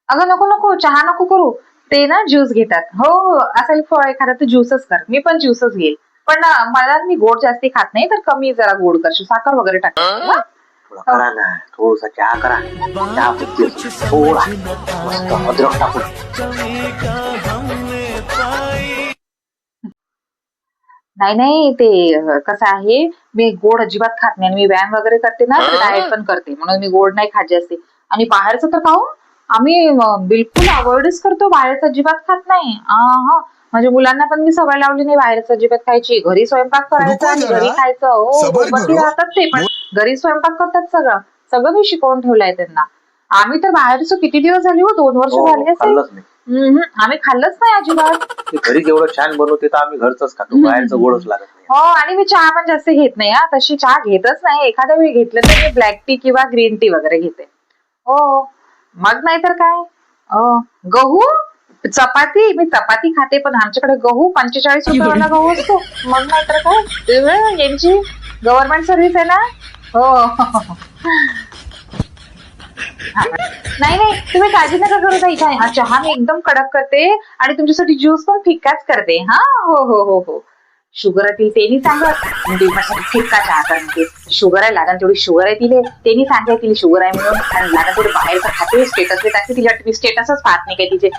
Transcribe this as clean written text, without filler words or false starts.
अगं नको नको, चहा नको करू. ते ना ज्यूस घेतात. हो हो, असेल फळ एखादं तर ज्यूसच कर. मी पण ज्यूसच घेईल. पण मला मी गोड जास्ती खात नाही, तर कमी जरा गोड करशील. साखर वगैरे टाकायची हा. थोडं हो. करा ना, थोडासा चहा करा. चहा पत्ती थोडा मस्त अद्रक टाकून. नाही नाही, ते कसं आहे, मी गोड अजिबात खात नाही. आणि मी व्यायाम वगैरे करते ना, तर डाएट पण करते. म्हणून मी गोड नाही खात जास्ती. आणि बाहेरचं तर खाऊ आम्ही बिलकुल अवॉइडच करतो. बाहेरचं अजिबात खात नाही. म्हणजे मुलांना पण मी सवय लावली नाही बाहेरचं अजिबात खायची. घरी स्वयंपाक करायचा रुको आणि जरा, घरी खायचं. हो हो, सबर बसी करो. राहतात ते पण. घरी स्वयंपाक करतात सगळं. सगळं मी शिकवून ठेवलंय त्यांना. आम्ही तर बाहेरचं किती दिवस झाले हो, 2 वर्ष हो हो, झाली असेल. खाल्लंच नाही. आम्ही खाल्लंच नाही अजिबात. ते घरी जेवढं छान बनवते तर आम्ही घरचंच खातो, बाहेरचं गोडच लागत नाही. हो, आणि मी चहा पण जास्त घेत नाही हा. तशी चहा घेतच नाही. एखाद्या वेळी घेतलं तर मी ब्लॅक टी किंवा ग्रीन टी वगैरे घेते. हो. मग नाहीतर काय. गहू, चपाती, मी चपाती खाते, पण आमच्याकडे गहू 45 रुपयावाला गहू असतो. मग नाहीतर काय. यांची गव्हर्नमेंट सर्व्हिस आहे ना. हो. हा. नाही नाही, तुम्ही काळजी नका करू ताई. हा चहा मी एकदम कडक करते आणि तुमच्यासाठी ज्यूस पण फिक्काच करते. हा. हो हो हो हो. शुगर आहे तिला, ते नाही सांगत. म्हणजे माझ्यासाठी फिक्का चहा कर म्हणते. शुगर आहे, लागण तेवढी शुगर आहे तिले. ते नाही सांगते तिला शुगर आहे म्हणून. आणि लागण तेवढं बाहेरचं खाते, स्टेटसला टाकते. तिला वाटतं मी स्टेटसच पाहत नाही काय तिचे.